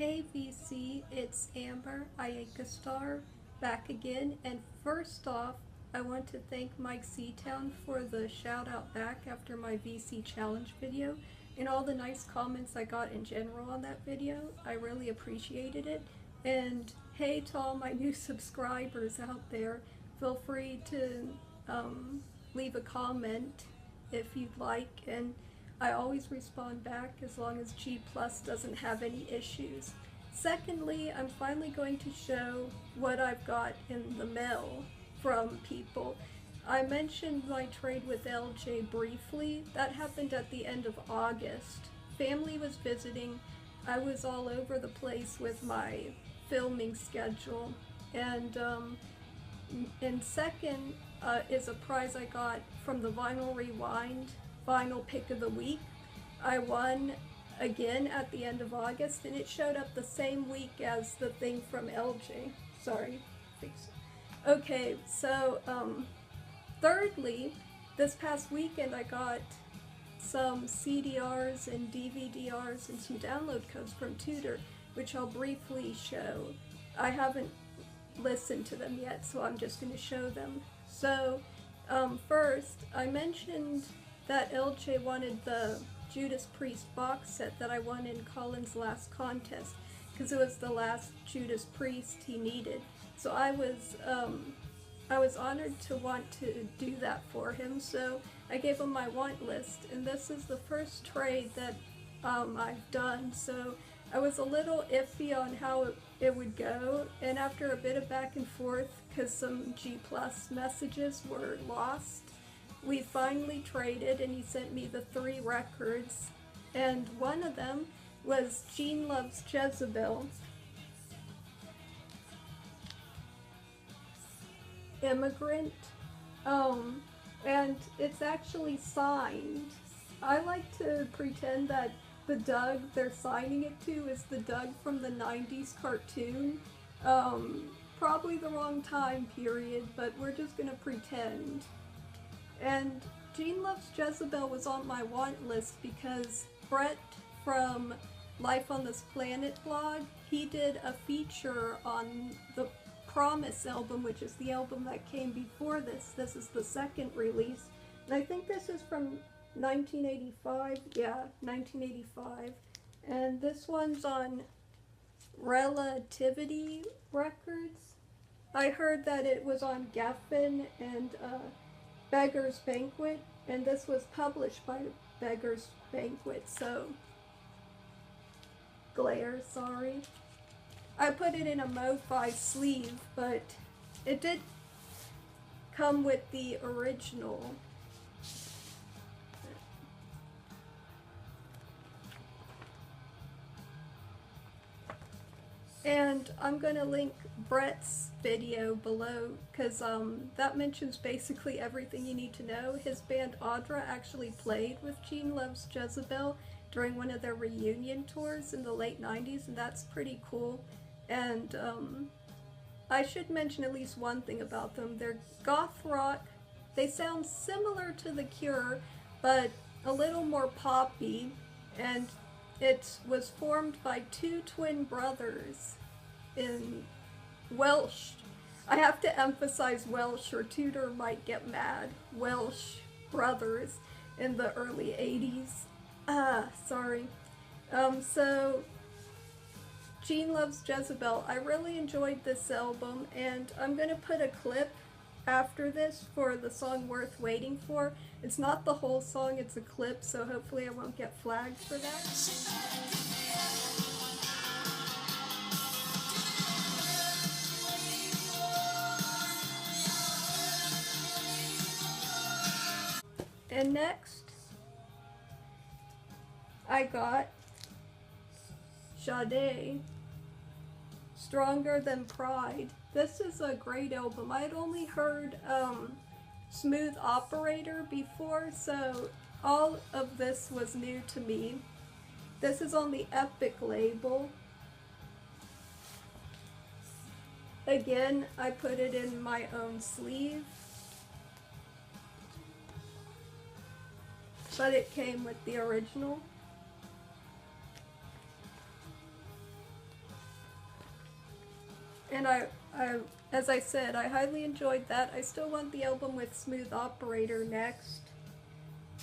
Hey VC, it's Amber, Star, back again, and first off, I want to thank Mike Seatown for the shout out back after my VC challenge video and all the nice comments I got in general on that video. I really appreciated it. And hey to all my new subscribers out there, feel free to leave a comment if you'd like, and I always respond back as long as G Plus doesn't have any issues. Secondly, I'm finally going to show what I've got in the mail from people. I mentioned my trade with LJ briefly. That happened at the end of August. Family was visiting. I was all over the place with my filming schedule. And second is a prize I got from the Vinyl Rewind Vinyl Pick of the Week. I won again at the end of August, and it showed up the same week as the thing from LJ. Sorry. Okay, so thirdly, this past weekend I got some CDRs and DVDRs and some download codes from Tudor, which I'll briefly show. I haven't listened to them yet, so I'm just going to show them. So first, I mentioned that LJ wanted the Judas Priest box set that I won in Colin's last contest, because it was the last Judas Priest he needed. So I was honored to want to do that for him, so I gave him my want list, and this is the first trade that I've done. So I was a little iffy on how it would go, and after a bit of back and forth, because some G Plus messages were lost, we finally traded, and he sent me the 3 records, and one of them was Gene Loves Jezebel, Immigrant, and it's actually signed. I like to pretend that the Doug they're signing it to is the Doug from the 90s cartoon. Probably the wrong time period, but we're just gonna pretend. And Gene Loves Jezebel was on my want list because Brett from Life on This Planet blog, he did a feature on the Promise album, which is the album that came before this. This is the second release, and I think this is from 1985. Yeah, 1985. And this one's on Relativity Records. I heard that it was on Geffen and Beggar's Banquet, and this was published by Beggar's Banquet, so glare, sorry. I put it in a MoFi sleeve, but it did come with the original. And I'm going to link Brett's video below, because that mentions basically everything you need to know. His band Audra actually played with Gene Loves Jezebel during one of their reunion tours in the late 90s, and that's pretty cool. And I should mention at least one thing about them. They're goth rock. They sound similar to The Cure, but a little more poppy, and it was formed by 2 twin brothers in Welsh. I have to emphasize Welsh or Tudor might get mad. Welsh brothers in the early 80s. Sorry. So Gene Loves Jezebel. I really enjoyed this album, and I'm going to put a clip after this for the song Worth Waiting For. It's not the whole song, it's a clip, so hopefully I won't get flagged for that. And next, I got Jade, Stronger Than Pride. This is a great album. I had only heard Smooth Operator before, so all of this was new to me. This is on the Epic label. Again, I put it in my own sleeve, but it came with the original. And as I said, I highly enjoyed that. I still want the album with Smooth Operator next.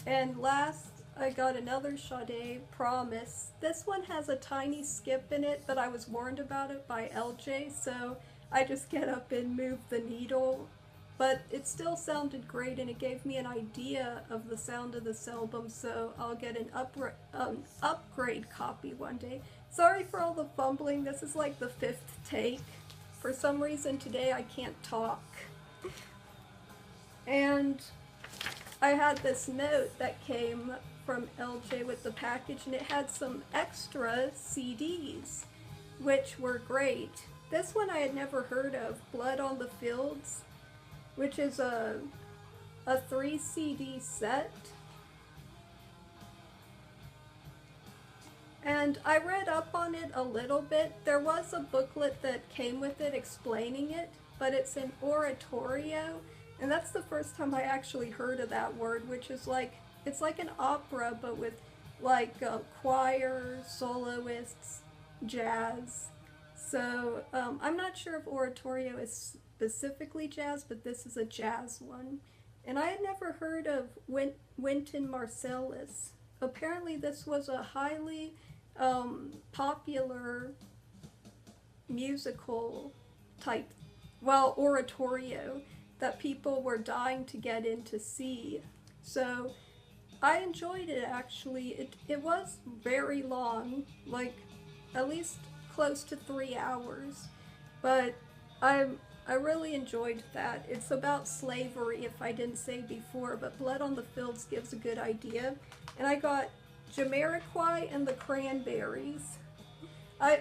And last, I got another Jade, Promise. This one has a tiny skip in it, but I was warned about it by LJ, so I just get up and move the needle. But it still sounded great, and it gave me an idea of the sound of this album, so I'll get an upgrade copy one day. Sorry for all the fumbling, this is like the 5th take. For some reason today I can't talk. And I had this note that came from LJ with the package, and it had some extra CDs, which were great. This one I had never heard of, Blood on the Fields, which is a 3 CD set. And I read up on it a little bit. There was a booklet that came with it explaining it, but it's an oratorio, and that's the first time I actually heard of that word, which is like, it's like an opera, but with like choir, soloists, jazz. So I'm not sure if oratorio is specifically jazz, but this is a jazz one. And I had never heard of Wynton Marsalis. Apparently this was a highly popular musical type, well, oratorio that people were dying to get in to see. So I enjoyed it actually. It was very long, like at least close to 3 hours, but I really enjoyed that. It's about slavery, if I didn't say before, but Blood on the Fields gives a good idea. And I got Jamiroquai and the Cranberries.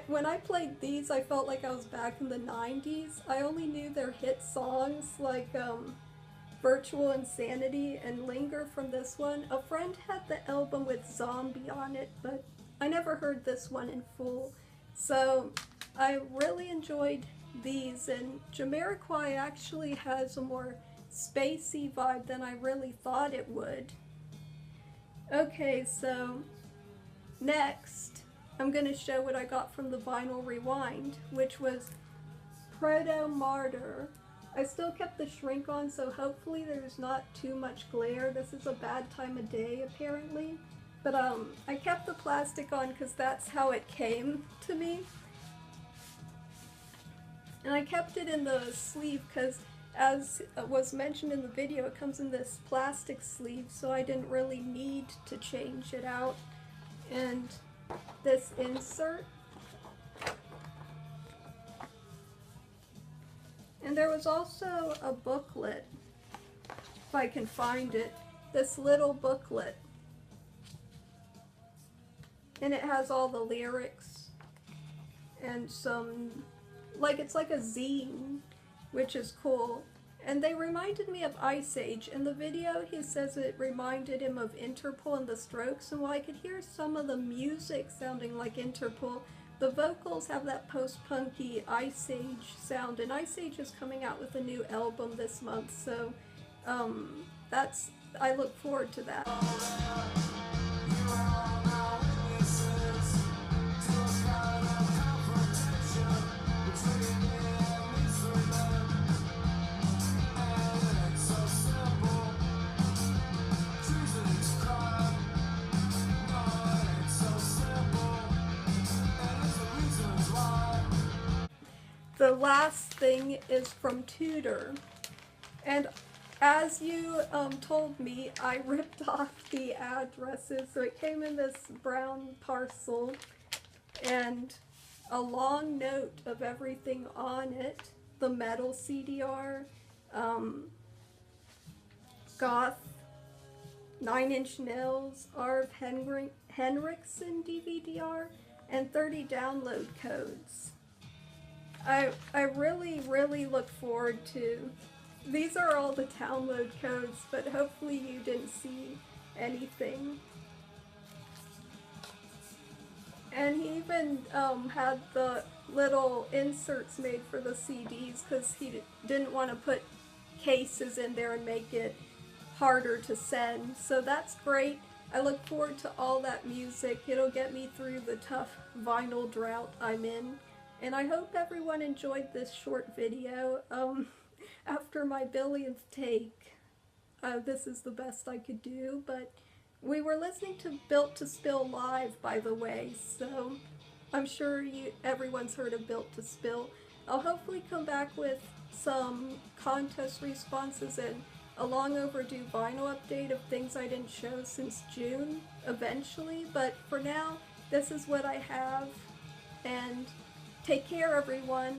When I played these, I felt like I was back in the 90s. I only knew their hit songs like Virtual Insanity and Linger from this one. A friend had the album with Zombie on it, but I never heard this one in full. So I really enjoyed these, and Jamiroquai actually has a more spacey vibe than I really thought it would. Okay, so next I'm going to show what I got from the Vinyl Rewind, which was Proto Martyr. I still kept the shrink on, so hopefully there's not too much glare. This is a bad time of day apparently, but I kept the plastic on because that's how it came to me. And I kept it in the sleeve because, as was mentioned in the video, it comes in this plastic sleeve, so I didn't really need to change it out. And this insert. And there was also a booklet, if I can find it, this little booklet. And it has all the lyrics and some, like, it's like a zine, which is cool. And they reminded me of Ice Age. In the video, he says it reminded him of Interpol and the Strokes, and while I could hear some of the music sounding like Interpol, the vocals have that post-punky Ice Age sound, and Ice Age is coming out with a new album this month, so I look forward to that. The last thing is from Tudor, and as you told me, I ripped off the addresses, so it came in this brown parcel and a long note of everything on it, the metal CDR, Goth, 9 Inch Nails, Arv Henriksen DVD-R, and 30 download codes. I really, really look forward to, these are all the download codes, but hopefully you didn't see anything. And he even had the little inserts made for the CDs because he didn't want to put cases in there and make it harder to send. So that's great. I look forward to all that music. It'll get me through the tough vinyl drought I'm in. And I hope everyone enjoyed this short video. After my billionth take, this is the best I could do, but we were listening to Built to Spill live, by the way, so I'm sure everyone's heard of Built to Spill. I'll hopefully come back with some contest responses and a long overdue vinyl update of things I didn't show since June, eventually, but for now, this is what I have, and take care, everyone.